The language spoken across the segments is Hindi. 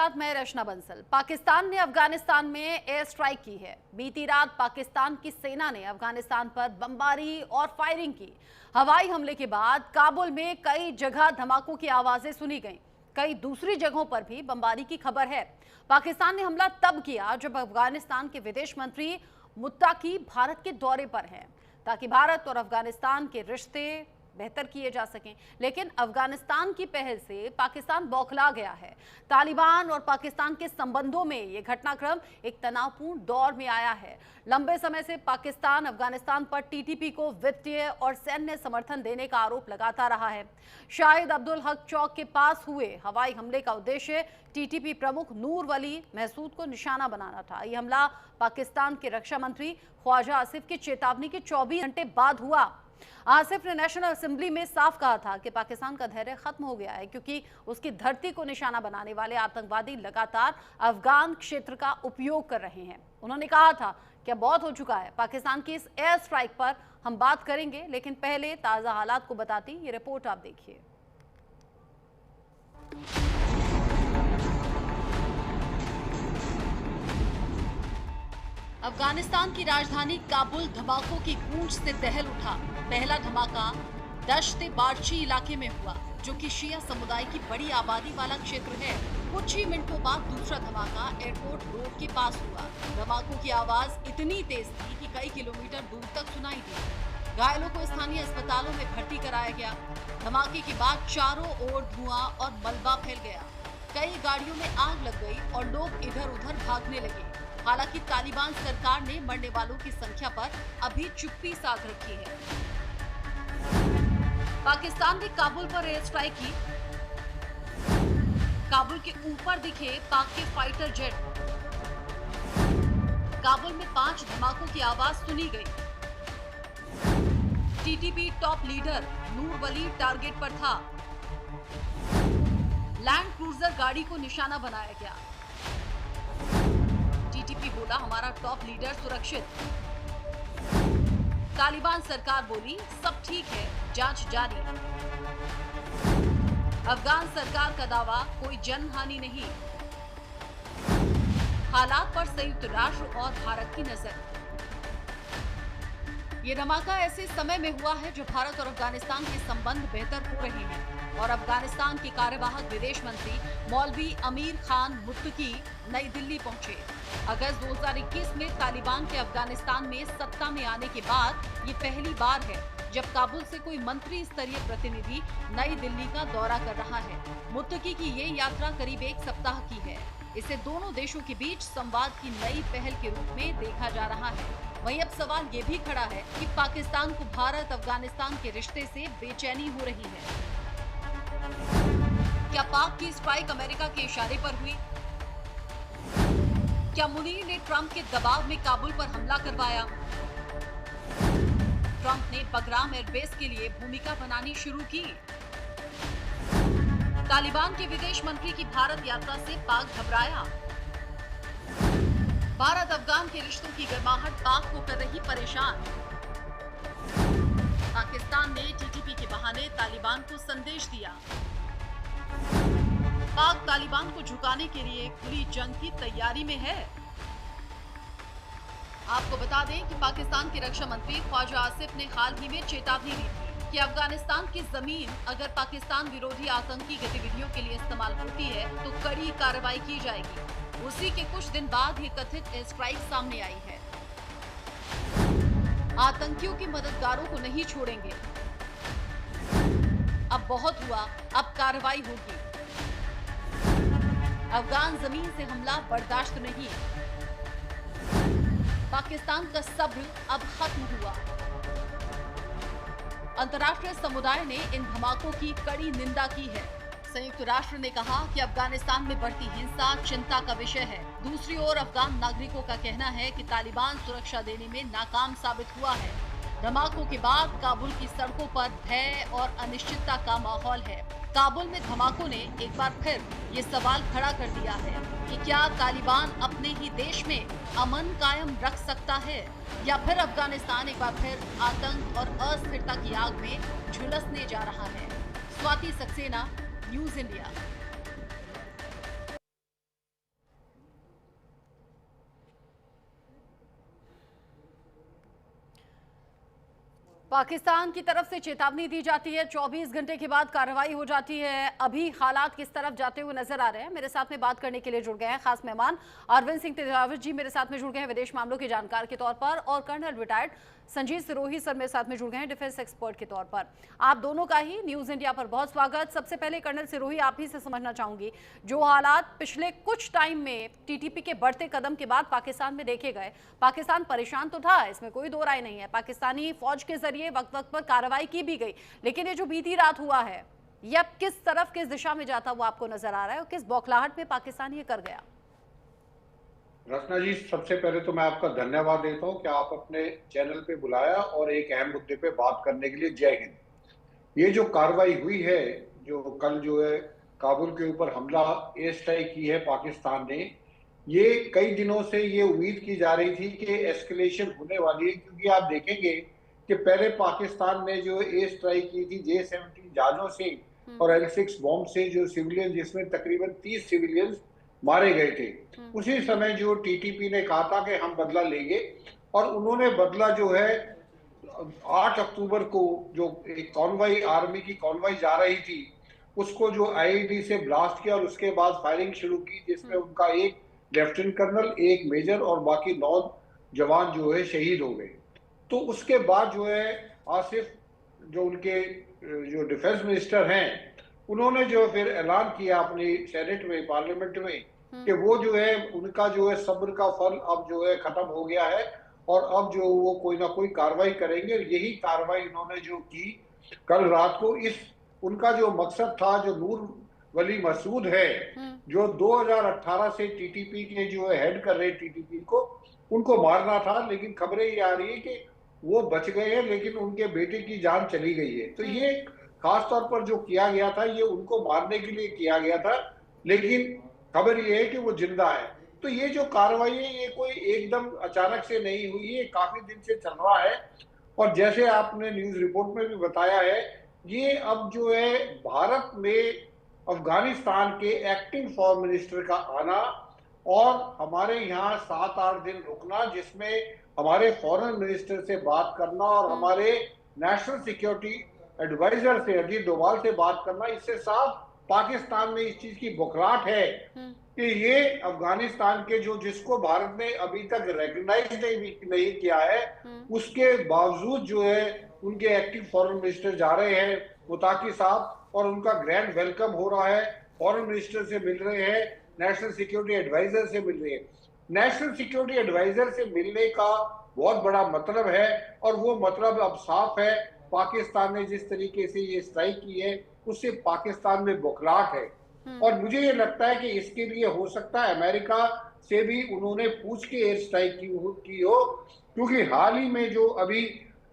साथ मैं रचना बंसल। पाकिस्तान ने अफगानिस्तान में एयर स्ट्राइक की है। बीती रात पाकिस्तान की सेना ने अफगानिस्तान पर बमबारी और फायरिंग की। हवाई हमले के बाद काबुल में कई जगह धमाकों की आवाजें सुनी गईं। कई दूसरी जगहों पर भी बमबारी की खबर है। पाकिस्तान ने हमला तब किया जब अफगानिस्तान के विदेश मंत्री मुत्ताकी भारत के दौरे पर हैं, ताकि भारत और अफगानिस्तान के रिश्ते बेहतर किए जा सकें। लेकिन अफगानिस्तान की पहल से पाकिस्तान बौखला गया है। तालिबान और पाकिस्तान के संबंधों में यह घटनाक्रम एक तनावपूर्ण दौर में आया है। लंबे समय से पाकिस्तान अफगानिस्तान पर टीटीपी को वित्तीय और सैन्य समर्थन देने का आरोप लगाता रहा है। शाहिद अब्दुल हक चौक के पास हुए हवाई हमले का उद्देश्य टीटीपी प्रमुख नूर वली महसूद को निशाना बनाना था। यह हमला पाकिस्तान के रक्षा मंत्री ख्वाजा आसिफ की चेतावनी के 24 घंटे बाद हुआ। आसिफ ने नेशनल असेंबली में साफ कहा था कि पाकिस्तान का धैर्य खत्म हो गया है, क्योंकि उसकी धरती को निशाना बनाने वाले आतंकवादी लगातार अफगान क्षेत्र का उपयोग कर रहे हैं। उन्होंने कहा था कि अब बहुत हो चुका है। पाकिस्तान की इस एयर स्ट्राइक पर हम बात करेंगे, लेकिन पहले ताजा हालात को बताती ये रिपोर्ट आप देखिए। अफगानिस्तान की राजधानी काबुल धमाकों की गूंज से दहल उठा। पहला धमाका दश्ते बारची इलाके में हुआ, जो कि शिया समुदाय की बड़ी आबादी वाला क्षेत्र है। कुछ ही मिनटों बाद दूसरा धमाका एयरपोर्ट रोड के पास हुआ। धमाकों की आवाज इतनी तेज थी कि कई किलोमीटर दूर तक सुनाई दी। घायलों को स्थानीय अस्पतालों में भर्ती कराया गया। धमाके के बाद चारों ओर धुआं और मलबा फैल गया। कई गाड़ियों में आग लग गई और लोग इधर उधर भागने लगे। हालांकि तालिबान सरकार ने मरने वालों की संख्या पर अभी चुप्पी साध रखी है। पाकिस्तान ने काबुल पर एयर स्ट्राइक की। काबुल के ऊपर दिखे पाक के फाइटर जेट। काबुल में 5 धमाकों की आवाज सुनी गई। टीटीपी टॉप लीडर नूर वली टारगेट पर था। लैंड क्रूजर गाड़ी को निशाना बनाया गया। टीटीपी बोला हमारा टॉप लीडर सुरक्षित। तालिबान सरकार बोली सब ठीक है, जांच जारी। अफगान सरकार का दावा कोई जनहानि नहीं। हालात पर संयुक्त राष्ट्र और भारत की नजर। ये धमाका ऐसे समय में हुआ है जब भारत और अफगानिस्तान के संबंध बेहतर हो रहे हैं और अफगानिस्तान के कार्यवाहक विदेश मंत्री मौलवी अमीर खान मुत्तकी नई दिल्ली पहुंचे। अगस्त 2021 में तालिबान के अफगानिस्तान में सत्ता में आने के बाद ये पहली बार है जब काबुल से कोई मंत्री स्तरीय प्रतिनिधि नई दिल्ली का दौरा कर रहा है। मुत्तकी की ये यात्रा करीब 1 सप्ताह की है। इसे दोनों देशों के बीच संवाद की नई पहल के रूप में देखा जा रहा है। वहीं अब सवाल ये भी खड़ा है कि पाकिस्तान को भारत अफगानिस्तान के रिश्ते से बेचैनी हो रही है। क्या पाक की स्ट्राइक अमेरिका के इशारे पर हुई? क्या मुनीर ने ट्रंप के दबाव में काबुल पर हमला करवाया? ट्रंप ने बगराम एयरबेस के लिए भूमिका बनानी शुरू की। तालिबान के विदेश मंत्री की भारत यात्रा से पाक घबराया। भारत अफगान के रिश्तों की गर्माहट पाक को कर रही परेशान। पाकिस्तान ने टीटीपी के बहाने तालिबान को संदेश दिया। पाक तालिबान को झुकाने के लिए खुली जंग की तैयारी में है। आपको बता दें कि पाकिस्तान के रक्षा मंत्री ख्वाजा आसिफ ने हाल ही में चेतावनी दी थी कि अफगानिस्तान की जमीन अगर पाकिस्तान विरोधी आतंकी गतिविधियों के लिए इस्तेमाल होती है तो कड़ी कार्रवाई की जाएगी। उसी के कुछ दिन बाद ही कथित एयर स्ट्राइक सामने आई है। आतंकियों के मददगारों को नहीं छोड़ेंगे। अब बहुत हुआ, अब कार्रवाई होगी। अफगान जमीन से हमला बर्दाश्त नहीं। पाकिस्तान का सब्र अब खत्म हुआ। अंतर्राष्ट्रीय समुदाय ने इन धमाकों की कड़ी निंदा की है। संयुक्त राष्ट्र ने कहा कि अफगानिस्तान में बढ़ती हिंसा चिंता का विषय है। दूसरी ओर अफगान नागरिकों का कहना है कि तालिबान सुरक्षा देने में नाकाम साबित हुआ है। धमाकों के बाद काबुल की सड़कों पर भय और अनिश्चितता का माहौल है। काबुल में धमाकों ने एक बार फिर ये सवाल खड़ा कर दिया है कि क्या तालिबान अपने ही देश में अमन कायम रख सकता है या फिर अफगानिस्तान एक बार फिर आतंक और अस्थिरता की आग में झुलसने जा रहा है। Swati Saxena, news India. पाकिस्तान की तरफ से चेतावनी दी जाती है, 24 घंटे के बाद कार्रवाई हो जाती है। अभी हालात किस तरफ जाते हुए नजर आ रहे हैं, मेरे साथ में बात करने के लिए जुड़ गए हैं खास मेहमान अरविंद सिंह तेजावत जी मेरे साथ में जुड़ गए हैं विदेश मामलों के जानकार के तौर पर, और colonel retired Sanjeev Sirohi sir मेरे साथ में जुड़ गए हैं डिफेंस एक्सपर्ट के तौर पर। आप दोनों का ही न्यूज इंडिया पर बहुत स्वागत। सबसे पहले कर्नल सिरोही, आप ही से समझना चाहूंगी, जो हालात पिछले कुछ टाइम में टीटीपी के बढ़ते कदम के बाद पाकिस्तान में देखे गए, पाकिस्तान परेशान तो था, इसमें कोई दो राय नहीं है। पाकिस्तानी फौज के जरिए वक्त वक्त पर कार्रवाई की भी गई, लेकिन ये जो बीती रात हुआ है, ये अब किस तरफ किस दिशा में जाता वो आपको नजर आ रहा है, और किस बौखलाहट में पाकिस्तान ये कर गया? रचना जी, सबसे पहले तो मैं आपका धन्यवाद देता हूं कि आप अपने चैनल पे बुलाया और एक अहम मुद्दे पे बात करने के लिए। जय हिंद। ये जो कार्रवाई हुई है, जो कल जो है काबुल के ऊपर हमला एयर स्ट्राइक की है पाकिस्तान ने, ये कई दिनों से ये उम्मीद की जा रही थी कि एस्केलेशन होने वाली है, क्योंकि आप देखेंगे कि पहले पाकिस्तान ने जो एयर स्ट्राइक की थी J-17 जहाजों से और L-6 बॉम्ब से, जो सिविलियन, जिसमें तकरीबन 30 सिविलियंस मारे गए थे। उसी समय जो टीटीपी ने कहा था कि हम बदला लेंगे, और उन्होंने बदला जो है 8 अक्टूबर को जो एक कॉन्वॉय, आर्मी की कॉन्वॉय जा रही थी, उसको जो आईईडी से ब्लास्ट किया और उसके बाद फायरिंग शुरू की, जिसमें उनका एक लेफ्टिनेंट कर्नल, एक मेजर और बाकी 9 जवान जो है शहीद हो गए। तो उसके बाद जो है आसिफ, जो उनके जो डिफेंस मिनिस्टर हैं, उन्होंने जो फिर ऐलान किया अपनी सेनेट में, पार्लियामेंट में, कि वो जो है उनका जो है सब्र का फल अब जो है खत्म हो गया है, और अब जो वो कोई ना कोई कार्रवाई करेंगे। यही कार्रवाई इन्होंने जो की कल रात को, इस उनका जो मकसद था, जो नूर वली मसूद है, जो 2018 से टीटीपी के जो है हेड कर रहे टीटीपी को, उनको मारना था, लेकिन खबरें ये आ रही है कि वो बच गए हैं, लेकिन उनके बेटे की जान चली गई है। तो ये खास तौर पर जो किया गया था, ये उनको मारने के लिए किया गया था, लेकिन खबर ये है कि वो जिंदा है। तो ये जो कार्रवाई है, ये कोई एकदम अचानक से नहीं हुई है, काफी दिन से चल रहा है। और जैसे आपने न्यूज रिपोर्ट में भी बताया है, ये अब जो है भारत में अफगानिस्तान के एक्टिंग फॉरेन मिनिस्टर का आना और हमारे यहाँ 7-8 दिन रुकना, जिसमें हमारे फॉरेन मिनिस्टर से बात करना और हमारे नेशनल सिक्योरिटी एडवाइजर से, अजीत डोभाल से बात करना, इससे साफ पाकिस्तान में इस चीज की बौखलाहट है कि ये अफगानिस्तान के जो, जिसको भारत ने अभी तक रिकॉग्नाइज नहीं किया है, उसके बावजूद जो है उनके एक्टिव फॉरेन मिनिस्टर जा रहे हैं, मुताकी साहब, और उनका ग्रैंड वेलकम हो रहा है। फॉरेन मिनिस्टर से मिल रहे हैं, नेशनल सिक्योरिटी एडवाइजर से मिल रहे हैं। नेशनल सिक्योरिटी एडवाइजर से मिलने का बहुत बड़ा मतलब है, और वो मतलब अब साफ है। पाकिस्तान ने जिस तरीके से ये स्ट्राइक की है, उससे पाकिस्तान में बौखलाहट है। और मुझे ये लगता है कि इसके लिए हो सकता है अमेरिका से भी उन्होंने पूछ के एयर स्ट्राइक की हो, क्योंकि हाल ही में जो अभी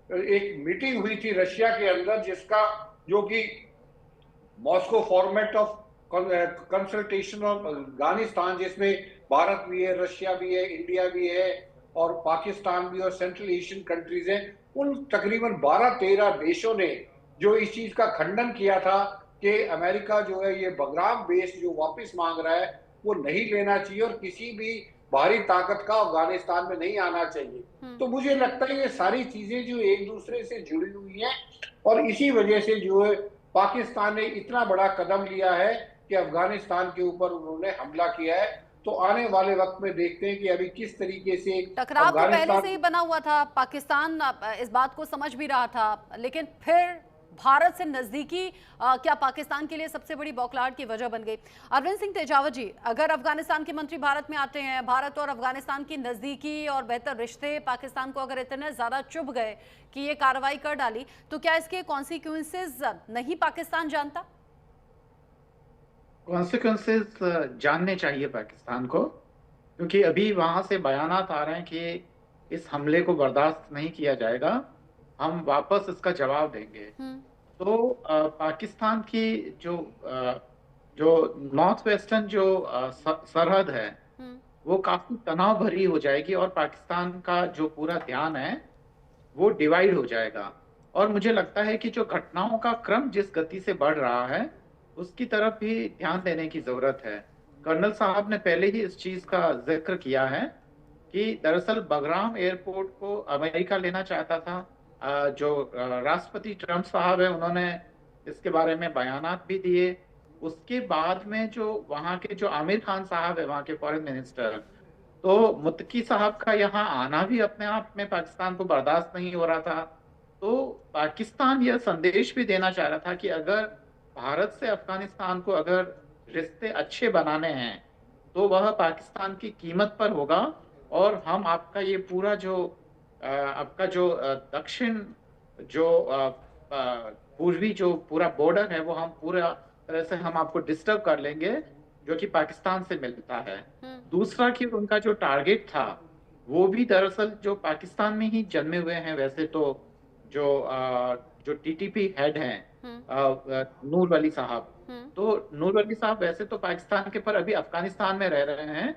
एक मीटिंग हुई थी रशिया के अंदर, जिसका जो कि Moscow format of consultation of Afghanistan, जिसमें भारत भी है, रशिया भी है, इंडिया भी है, और पाकिस्तान भी, और सेंट्रल एशियन कंट्रीज है, उन तकरीबन 12-13 देशों ने जो इस चीज का खंडन किया था कि अमेरिका जो है ये बगराम बेस जो वापस मांग रहा है, वो नहीं लेना चाहिए, और किसी भी बाहरी ताकत का अफगानिस्तान में नहीं आना चाहिए। तो मुझे लगता है ये सारी चीजें जो एक दूसरे से जुड़ी हुई हैं, और इसी वजह से जो है पाकिस्तान ने इतना बड़ा कदम लिया है कि अफगानिस्तान के ऊपर उन्होंने हमला किया है। तो आने वाले वक्त में देखते हैं कि अभी किस तरीके से टकराव तो पहले से ही बना हुआ था, पाकिस्तान इस बात को समझ भी रहा था, लेकिन फिर भारत से नजदीकी क्या पाकिस्तान के लिए सबसे बड़ी बौखलाहट की वजह बन गई? अरविंद सिंह तेजावत जी, अगर अफगानिस्तान के मंत्री भारत में आते हैं, भारत और अफगानिस्तान की नजदीकी और बेहतर रिश्ते पाकिस्तान को अगर इतने ज्यादा चुभ गए कि ये कार्रवाई कर डाली, तो क्या इसके कॉन्सिक्वेंसेस नहीं पाकिस्तान जानता? कॉन्सिक्वेंसेस जानने चाहिए पाकिस्तान को, क्योंकि अभी वहां से बयानात आ रहे हैं कि इस हमले को बर्दाश्त नहीं किया जाएगा, हम वापस इसका जवाब देंगे। तो पाकिस्तान की जो नॉर्थ वेस्टर्न जो सरहद है, वो काफी तनाव भरी हो जाएगी, और पाकिस्तान का जो पूरा ध्यान है वो डिवाइड हो जाएगा। और मुझे लगता है कि जो घटनाओं का क्रम जिस गति से बढ़ रहा है, उसकी तरफ भी ध्यान देने की जरूरत है। कर्नल साहब ने पहले ही इस चीज का जिक्र किया है कि दरअसल बगराम एयरपोर्ट को अमेरिका लेना चाहता था, जो राष्ट्रपति ट्रम्प साहब है उन्होंने इसके बारे में बयानात भी दिए। उसके बाद में जो वहाँ के जो आमिर खान साहब है, वहाँ के फॉरेन मिनिस्टर, तो मुत्तकी साहब का यहाँ आना भी अपने आप में पाकिस्तान को बर्दाश्त नहीं हो रहा था। तो पाकिस्तान यह संदेश भी देना चाह रहा था कि अगर भारत से अफगानिस्तान को अगर रिश्ते अच्छे बनाने हैं तो वह पाकिस्तान की कीमत पर होगा, और हम आपका ये पूरा जो आपका जो दक्षिण जो पूर्वी जो पूरा बॉर्डर है वो हम पूरा तरह से हम आपको डिस्टर्ब कर लेंगे, जो कि पाकिस्तान से मिलता है। दूसरा कि उनका जो टारगेट था वो भी दरअसल जो पाकिस्तान में ही जन्मे हुए हैं वैसे तो, जो टीटीपी हेड हैं नूर वली साहब, तो नूर वली साहब वैसे तो पाकिस्तान के पर अभी अफगानिस्तान में रह रहे हैं,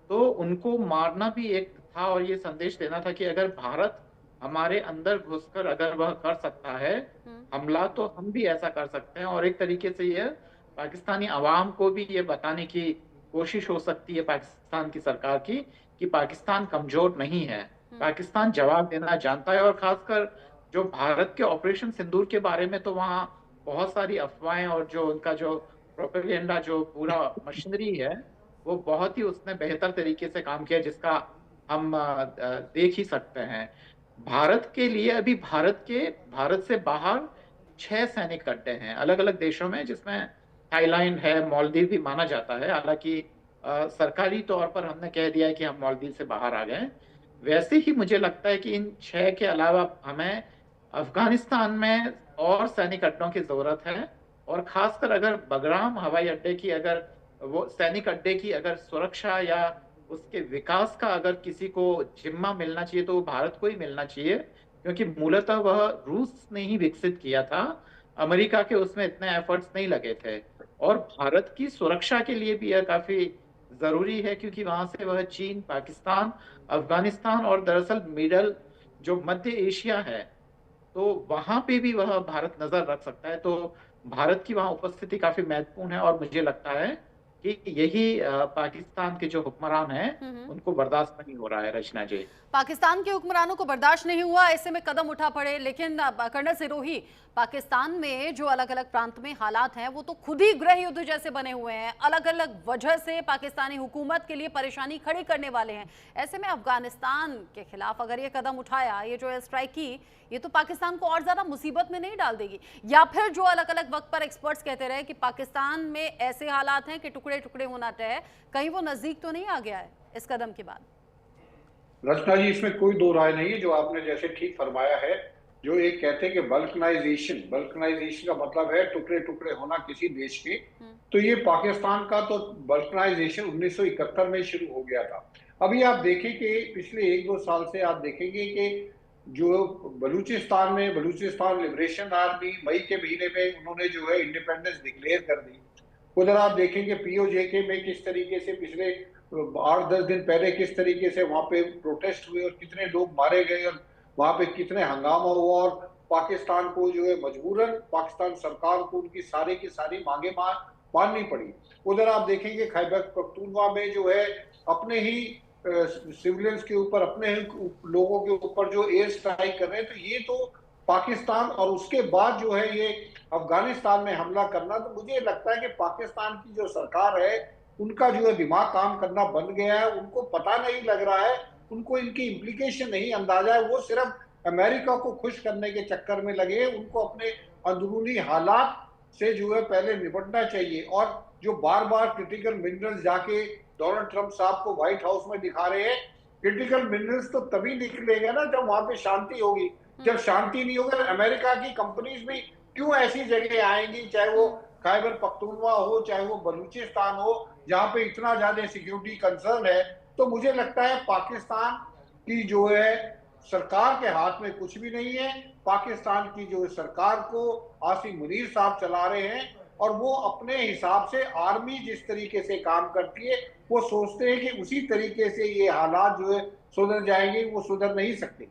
तो उनको मारना भी एक था और ये संदेश देना था कि अगर भारत हमारे अंदर घुसकर अगर वह कर सकता है हमला तो हम भी ऐसा कर सकते हैं। और एक तरीके से यह पाकिस्तानी अवाम को भी ये बताने की कोशिश हो सकती है पाकिस्तान की सरकार की कि पाकिस्तान कमजोर नहीं है, पाकिस्तान जवाब देना जानता है। और खासकर जो भारत के ऑपरेशन सिंदूर के बारे में तो वहाँ बहुत सारी अफवाहें और जो उनका जो प्रोपेगेंडा जो पूरा मशीनरी है वो बहुत ही उसने बेहतर तरीके से काम किया, जिसका हम देख ही सकते हैं। भारत के लिए अभी भारत से बाहर 6 सैनिक अड्डे हैं अलग अलग देशों में, जिसमें थाईलैंड है, मालदीव भी माना जाता है। हालांकि सरकारी तौर पर हमने कह दिया है कि हम मालदीव से बाहर आ गए। वैसे ही मुझे लगता है कि इन 6 के अलावा हमें अफगानिस्तान में और सैनिक अड्डों की जरूरत है, और खासकर अगर बगराम हवाई अड्डे की अगर वो सैनिक अड्डे की अगर सुरक्षा या उसके विकास का अगर किसी को जिम्मा मिलना चाहिए तो वो भारत को ही मिलना चाहिए, क्योंकि मूलतः वह रूस ने ही विकसित किया था, अमेरिका के उसमें इतने एफर्ट्स नहीं लगे थे। और भारत की सुरक्षा के लिए भी यह काफी जरूरी है, क्योंकि वहां से वह चीन, पाकिस्तान, अफगानिस्तान और दरअसल मिडल जो मध्य एशिया है तो वहां पे भी वह भारत नजर रख सकता है। तो भारत की वहां उपस्थिति काफी महत्वपूर्ण है, और मुझे लगता है कि यही पाकिस्तान के जो हुक्मरान हैं उनको बर्दाश्त नहीं हो रहा है। रचना जी, पाकिस्तान के हुक्मरानों को बर्दाश्त नहीं हुआ, ऐसे में कदम उठा पड़े। लेकिन कर्नल सिरोही, पाकिस्तान में जो अलग अलग प्रांत में हालात हैं वो तो खुद ही गृह युद्ध जैसे बने हुए हैं, अलग अलग वजह से पाकिस्तानी हुकूमत के लिए परेशानी खड़ी करने वाले हैं। ऐसे में अफगानिस्तान के खिलाफ अगर ये कदम उठाया, ये जो एयर स्ट्राइक की, ये तो पाकिस्तान को और ज्यादा मुसीबत में नहीं डाल देगी? या फिर जो अलग अलग वक्त पर एक्सपर्ट्स कहते रहे कि पाकिस्तान में ऐसे हालात हैं कि टुकड़े टुकड़े होना तय है, कहीं वो नजदीक तो नहीं आ गया है इस कदम के बाद? रचना जी, इसमें कोई दो राय नहीं है। जो आपने जैसे ठीक फरमाया है, जो एक कहते हैं कि बल्कनाइजेशन का मतलब है टुकड़े टुकड़े होना किसी देश के, तो ये पाकिस्तान का तो बल्कनाइजेशन 1971 में शुरू हो गया था। अभी आप देखें कि पिछले 1-2 साल से आप देखेंगे कि जो बलूचिस्तान लिबरेशन आर्मी मई के महीने में उन्होंने जो है इंडिपेंडेंस डिक्लेयर कर दी। उधर आप देखेंगे पीओजेके में किस तरीके से पिछले 8-10 दिन पहले किस तरीके से वहां पे प्रोटेस्ट हुए और कितने लोग मारे गए और वहां पे कितने हंगामा हुआ, और पाकिस्तान को जो है मजबूरन पाकिस्तान सरकार को उनकी सारी की सारी मांगे माननी पड़ी। उधर आप देखेंगे खैबर पख्तूनख्वा में जो है अपने ही सिविलियंस के ऊपर, अपने ही लोगों के ऊपर जो एयर स्ट्राइक कर रहे हैं, तो ये तो पाकिस्तान, और उसके बाद जो है ये अफगानिस्तान में हमला करना, तो मुझे लगता है कि पाकिस्तान की जो सरकार है उनका जो है दिमाग काम करना बंद गया है। उनको पता नहीं लग रहा है, उनको इनकी इम्प्लीकेशन नहीं अंदाजा है। वो सिर्फ अमेरिका को खुश करने के चक्कर में लगे। उनको अपने अंदरूनी हालात से जो है पहले निपटना चाहिए। और जो बार बार क्रिटिकल मिनरल्स जाके डोनाल्ड ट्रंप साहब को व्हाइट हाउस में दिखा रहे हैं, क्रिटिकल मिनरल्स तो तभी निकलेगा ना जब वहां पे शांति होगी। जब शांति नहीं होगा, अमेरिका की कंपनीज भी क्यों ऐसी जगह आएंगी, चाहे वो खैबर पख्तूनख्वा हो, चाहे वो बलूचिस्तान हो, जहां पे इतना ज्यादा सिक्योरिटी कंसर्न है। तो मुझे लगता है पाकिस्तान की जो है सरकार के हाथ में कुछ भी नहीं है। पाकिस्तान की जो सरकार को आसिम मुनीर साहब चला रहे हैं, और वो अपने हिसाब से आर्मी जिस तरीके से काम करती है वो सोचते हैं कि उसी तरीके से ये हालात जो है सुधर जाएंगे। वो सुधर नहीं सकते।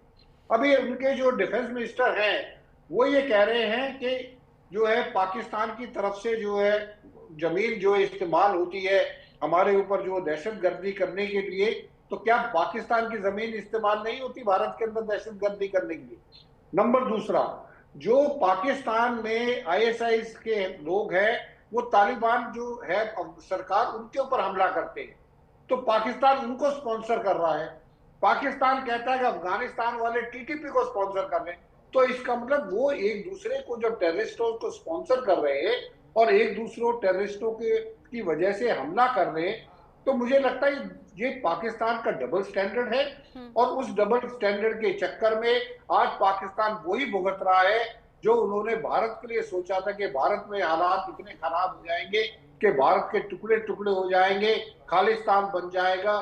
अभी उनके जो डिफेंस मिनिस्टर हैं वो ये कह रहे हैं कि जो है पाकिस्तान की तरफ से जो है जमीन जो इस्तेमाल होती है हमारे ऊपर जो दहशतगर्दी करने के लिए, तो क्या पाकिस्तान की जमीन इस्तेमाल नहीं होती भारत के अंदर दहशतगर्दी करने के लिए? नंबर दूसरा, जो पाकिस्तान में आईएसआई के लोग हैं, वो तालिबान जो है सरकार, उनके ऊपर हमला करते हैं, तो पाकिस्तान उनको स्पॉन्सर कर रहा है। पाकिस्तान कहता है कि अफगानिस्तान वाले टीटीपी को स्पॉन्सर कर रहे हैं। तो इसका मतलब वो एक दूसरे को, जब टेररिस्टों को स्पॉन्सर कर रहे हैं और एक दूसरों टेररिस्टों के की वजह से हमला कर रहे हैं, तो मुझे लगता है ये पाकिस्तान का डबल स्टैंडर्ड है। और उस डबल स्टैंडर्ड के चक्कर में आज पाकिस्तान वही भुगत रहा है जो उन्होंने भारत के लिए सोचा था कि भारत में हालात इतने खराब हो जाएंगे कि भारत के टुकड़े टुकड़े हो जाएंगे, खालिस्तान बन जाएगा,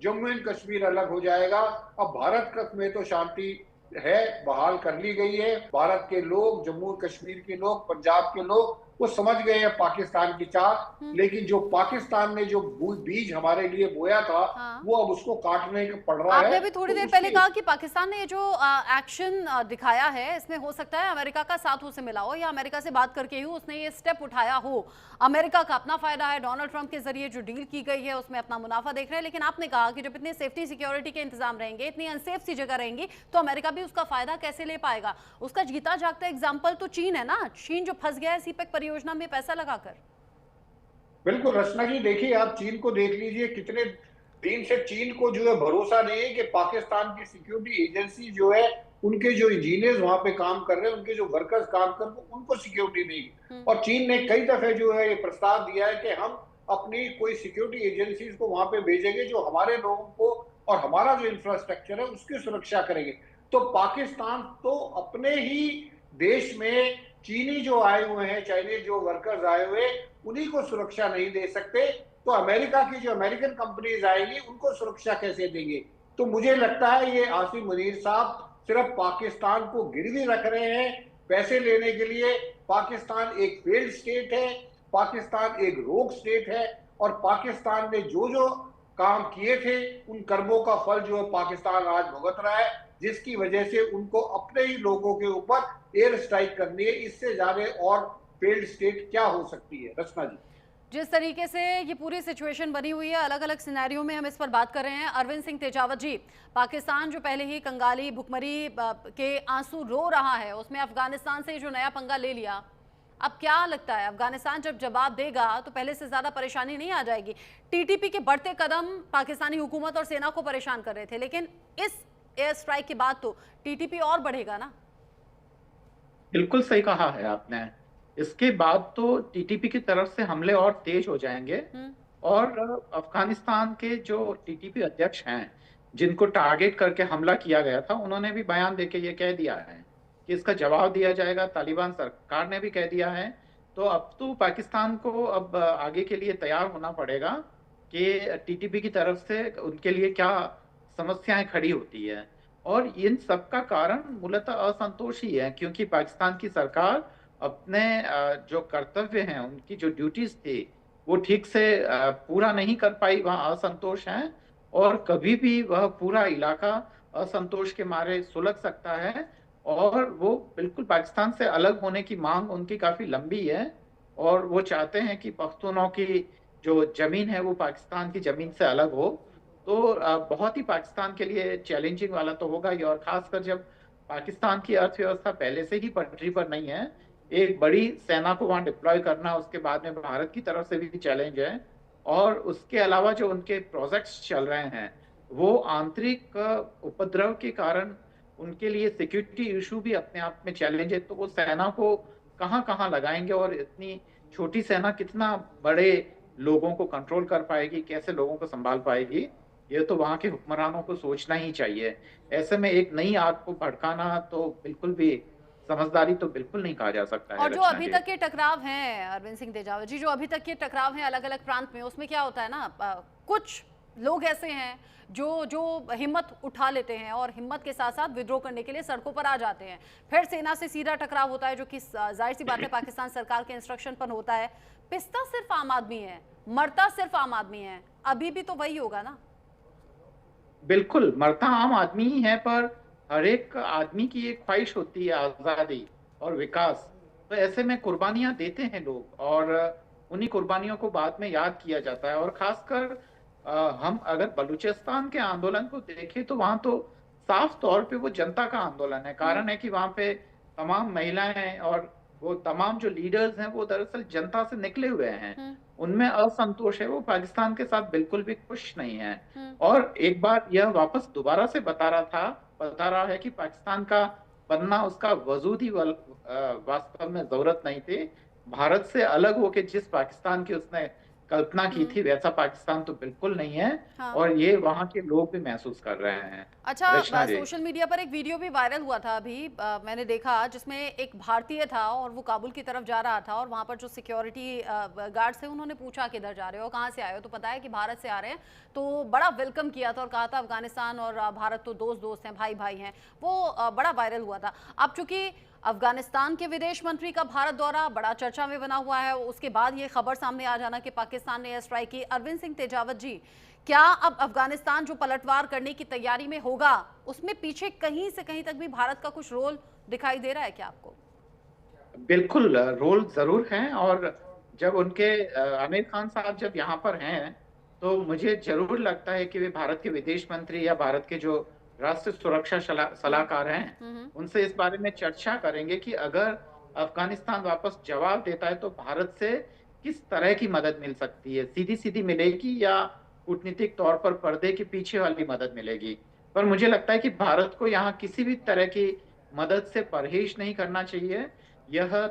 जम्मू एंड कश्मीर अलग हो जाएगा। अब भारत में तो शांति है, बहाल कर ली गई है। भारत के लोग, जम्मू कश्मीर के लोग, पंजाब के लोग, वो समझ गए हैं पाकिस्तान की चाल। लेकिन जो पाकिस्तान ने जो बीज हमारे लिए बोया था, वो अब उसको काटने का पड़ रहा है। आपने अभी थोड़ी देर पहले कहा कि पाकिस्तान ने ये जो एक्शन दिखाया है, इसमें हो सकता है अमेरिका का साथ उसे मिला हो या अमेरिका से बात करके ही उसने ये स्टेप उठाया हो। अमेरिका का अपना फायदा है, डोनाल्ड ट्रंप के जरिए जो डील की गई है उसमें अपना मुनाफा देख रहे हैं। लेकिन आपने कहा कि जब इतने सेफ्टी सिक्योरिटी के इंतजाम रहेंगे, इतनी अनसेफ सी जगह रहेंगी, तो अमेरिका भी उसका फायदा कैसे ले पाएगा? उसका जीता जागता एग्जाम्पल तो चीन है ना। चीन जो फंस गया है सीपेक परियोजना में पैसा लगाकर। बिल्कुल रचना जी, देखिए आप चीन को देख लीजिए, कितने दिन से चीन को जो है भरोसा नहीं है कि पाकिस्तान की सिक्योरिटी एजेंसी जो है, उनके जो इंजीनियर्स वहां पे काम कर रहे हैं, उनके जो वर्कर्स काम कर रहे हैं, उनको सिक्योरिटी नहीं। और चीन ने कई दफे जो है ये प्रस्ताव दिया है कि हम अपनी कोई सिक्योरिटी एजेंसीज को वहां पे भेजेंगे जो हमारे लोगों को और हमारा जो इंफ्रास्ट्रक्चर है उसकी सुरक्षा करेंगे। तो पाकिस्तान तो अपने ही देश में चीनी जो आए हुए हैं, चाइनीज जो वर्कर्स आए हुए, उन्हीं को सुरक्षा नहीं दे सकते, तो अमेरिका की जो अमेरिकन कंपनीज आएंगी उनको सुरक्षा कैसे देंगे? तो मुझे लगता है ये आसिम मुनीर साहब सिर्फ पाकिस्तान को गिरवी रख रहे हैं पैसे लेने के लिए। पाकिस्तान एक फेल्ड स्टेट है, पाकिस्तान एक रोग स्टेट है, और पाकिस्तान ने जो जो काम किए थे उन कर्मों का फल जो है पाकिस्तान आज भुगत रहा है, जिसकी वजह से उनको अपने ही लोगों के ऊपर एयर स्ट्राइक करनी है। इससे ज्यादा और फेल्ड स्टेट क्या हो सकती है? रचना जी, जिस तरीके से ये पूरी सिचुएशन बनी हुई है, अलग अलग सिनेरियो में हम इस पर बात कर रहे हैं। अरविंद सिंह तेजावत जी, पाकिस्तान जो पहले ही कंगाली भुखमरी के आंसू रो रहा है, उसमें अफगानिस्तान से जो नया पंगा ले लिया, अब क्या लगता है अफगानिस्तान जब जवाब देगा तो पहले से ज्यादा परेशानी नहीं आ जाएगी? टीटीपी के बढ़ते कदम पाकिस्तानी हुकूमत और सेना को परेशान कर रहे थे, लेकिन इस एयर स्ट्राइक के बाद तो टीटीपी और बढ़ेगा ना? बिल्कुल सही कहा है आपने। इसके बाद तो टीटीपी की तरफ से हमले और तेज हो जाएंगे। और अफगानिस्तान के जो टीटीपी अध्यक्ष हैं, जिनको टारगेट करके हमला किया गया था, उन्होंने भी बयान देके ये कह दिया है कि इसका जवाब दिया जाएगा। तालिबान सरकार ने भी कह दिया है। तो अब तो पाकिस्तान को अब आगे के लिए तैयार होना पड़ेगा कि टीटीपी की तरफ से उनके लिए क्या समस्याएं खड़ी होती है। और इन सब का कारण मूलतः असंतोष ही है, क्योंकि पाकिस्तान की सरकार अपने जो कर्तव्य हैं, उनकी जो ड्यूटीज थी, वो ठीक से पूरा नहीं कर पाई। वहाँ असंतोष है और कभी भी वह पूरा इलाका असंतोष के मारे सुलग सकता है। और वो बिल्कुल पाकिस्तान से अलग होने की मांग उनकी काफी लंबी है, और वो चाहते हैं कि पख्तूनों की जो जमीन है वो पाकिस्तान की जमीन से अलग हो। तो बहुत ही पाकिस्तान के लिए चैलेंजिंग वाला तो होगा ही, और खासकर जब पाकिस्तान की अर्थव्यवस्था पहले से ही पटरी पर नहीं है, एक बड़ी सेना को वहां डिप्लॉय करना उसके बाद में भारत की तरफ से भी चैलेंज है। और उसके अलावा जो उनके प्रोजेक्ट्स चल रहे हैं, वो आंतरिक उपद्रव के कारण उनके लिए सिक्योरिटी इशू भी अपने आप में चैलेंज है। तो वो सेना को कहाँ कहाँ लगाएंगे, और इतनी छोटी सेना कितना बड़े लोगों को कंट्रोल कर पाएगी, कैसे लोगों को संभाल पाएगी, ये तो वहां के हुक्मरानों को सोचना ही चाहिए। ऐसे में एक नई आग को भड़काना तो बिल्कुल भी समझदारी तो बिल्कुल नहीं कहा जा सकता है। और जो अभी तक के टकराव हैं अरविंद सिंह तेजावत जी, जो अभी तक के टकराव हैं अलग अलग प्रांत में, उसमें क्या होता है ना, कुछ लोग ऐसे हैं जो हिम्मत उठा लेते हैं और हिम्मत के साथ साथ विद्रोह करने के लिए सड़कों पर आ जाते हैं। फिर सेना से सीधा टकराव होता है, जो कि जाहिर सी बात है पाकिस्तान सरकार के इंस्ट्रक्शन पर होता है। पिसता सिर्फ आम आदमी है, मरता सिर्फ आम आदमी है। अभी भी तो वही होगा ना? बिल्कुल, मरता आम आदमी ही है, पर हर एक आदमी की एक ख्वाहिश होती है आजादी और विकास। तो ऐसे में कुर्बानियां देते हैं लोग, और उन्हीं कुर्बानियों को बाद में याद किया जाता है। और खासकर हम अगर बलूचिस्तान के आंदोलन को देखें तो वहां तो साफ तौर पे वो जनता का आंदोलन है। कारण है कि वहां पे तमाम महिलाएं और वो तमाम जो लीडर्स हैं वो दरअसल जनता से निकले हुए हैं, उनमें असंतोष है, वो पाकिस्तान के साथ बिल्कुल भी खुश नहीं है। और एक बार यह वापस दोबारा से बता रहा है कि पाकिस्तान का बनना उसका वजूद ही वास्तव में जरूरत नहीं थी। भारत से अलग होके जिस पाकिस्तान की उसने कल्पना की थी वैसा पाकिस्तान तो बिल्कुल नहीं है। हाँ। और ये वहाँ के लोग भी महसूस कर रहे हैं। अच्छा, सोशल मीडिया पर एक वीडियो भी वायरल हुआ था अभी, मैंने देखा, जिसमें एक भारतीय था और वो काबुल की तरफ जा रहा था और वहाँ पर जो सिक्योरिटी गार्ड्स थे उन्होंने पूछा किधर जा रहे हो, कहाँ से आए हो, तो बताया कि भारत से आ रहे हैं। तो बड़ा वेलकम किया था और कहा था अफगानिस्तान और भारत तो दोस्त हैं, भाई हैं। वो बड़ा वायरल हुआ था। अब चूंकि अफगानिस्तान के विदेश मंत्री का भारत दौरा बड़ा चर्चा में बना हुआ है, उसके बाद ये खबर सामने आ जाना कि पाकिस्तान ने एयर स्ट्राइक की। अरविंद सिंह तेजावत जी, क्या अब अफगानिस्तान जो पलटवार करने की तैयारी में होगा उसमें पीछे कहीं से कहीं तक भी भारत का कुछ रोल दिखाई दे रहा है क्या आपको? बिल्कुल रोल जरूर है। और जब उनके आमिर खान साहब जब यहाँ पर हैं तो मुझे जरूर लगता है कि वे भारत के विदेश मंत्री या भारत के जो राष्ट्रीय सुरक्षा सलाहकार हैं उनसे इस बारे में चर्चा करेंगे कि अगर अफगानिस्तान वापस जवाब देता है तो भारत से किस तरह की मदद मिल सकती है, सीधी सीधी मिलेगी या कूटनीतिक तौर पर पर्दे के पीछे वाली मदद मिलेगी। पर मुझे लगता है कि भारत को यहाँ किसी भी तरह की मदद से परहेज नहीं करना चाहिए। यह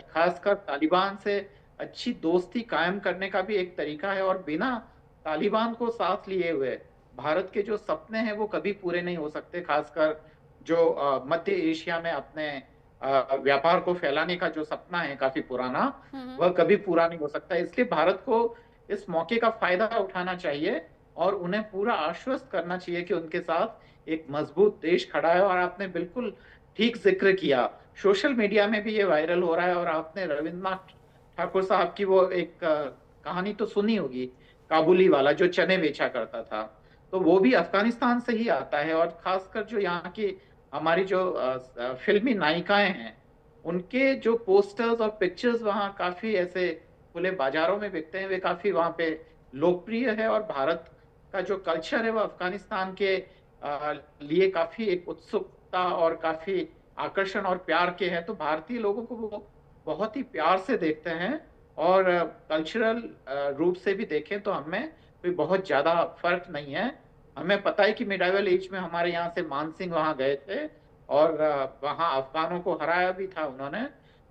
खासकर तालिबान से अच्छी दोस्ती कायम करने का भी एक तरीका है। और बिना तालिबान को साथ लिए हुए भारत के जो सपने हैं वो कभी पूरे नहीं हो सकते। खासकर जो मध्य एशिया में अपने व्यापार को फैलाने का जो सपना है काफी पुराना, वह कभी पूरा नहीं हो सकता। इसलिए भारत को इस मौके का फायदा उठाना चाहिए और उन्हें पूरा आश्वस्त करना चाहिए कि उनके साथ एक मजबूत देश खड़ा है। और आपने बिल्कुल ठीक जिक्र किया, सोशल मीडिया में भी ये वायरल हो रहा है। और आपने रविंद्रनाथ ठाकुर साहब की वो एक कहानी तो सुनी होगी, काबुली वाला जो चने बेचा करता था, तो वो भी अफगानिस्तान से ही आता है। और खासकर जो यहाँ की हमारी जो फिल्मी नायिकाएं हैं उनके जो पोस्टर्स और पिक्चर्स वहाँ काफी ऐसे खुले बाजारों में बिकते हैं, वे काफी वहाँ पे लोकप्रिय है। और भारत का जो कल्चर है वो अफगानिस्तान के लिए काफी एक उत्सुकता और काफी आकर्षण और प्यार के हैं। तो भारतीय लोगों को वो बहुत ही प्यार से देखते हैं। और कल्चरल रूप से भी देखें तो हमें कोई बहुत ज्यादा फर्क नहीं है। हमें पता है कि मिडाइवल एज में हमारे यहाँ से मान सिंह वहां गए थे और वहां अफगानों को हराया भी था उन्होंने।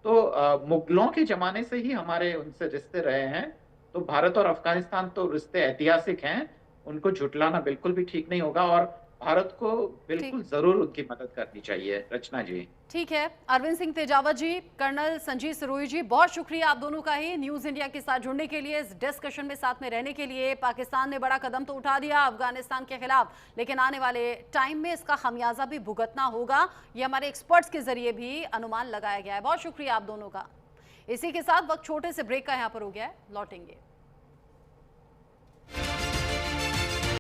तो मुगलों के जमाने से ही हमारे उनसे रिश्ते रहे हैं। तो भारत और अफगानिस्तान तो रिश्ते ऐतिहासिक हैं, उनको झुटलाना बिल्कुल भी ठीक नहीं होगा। और भारत को बिल्कुल जरूर उनकी मदद करनी चाहिए। रचना जी, ठीक है। अरविंद सिंह तेजावत जी, कर्नल संजीव सिरोही जी, बहुत शुक्रिया आप दोनों का ही न्यूज इंडिया के साथ जुड़ने के लिए, इस डिस्कशन में साथ में रहने के लिए। पाकिस्तान ने बड़ा कदम तो उठा दिया अफगानिस्तान के खिलाफ, लेकिन आने वाले टाइम में इसका खमियाजा भी भुगतना होगा, ये हमारे एक्सपर्ट्स के जरिए भी अनुमान लगाया गया है। बहुत शुक्रिया आप दोनों का। इसी के साथ वक्त छोटे से ब्रेक का यहाँ पर हो गया है, लौटेंगे।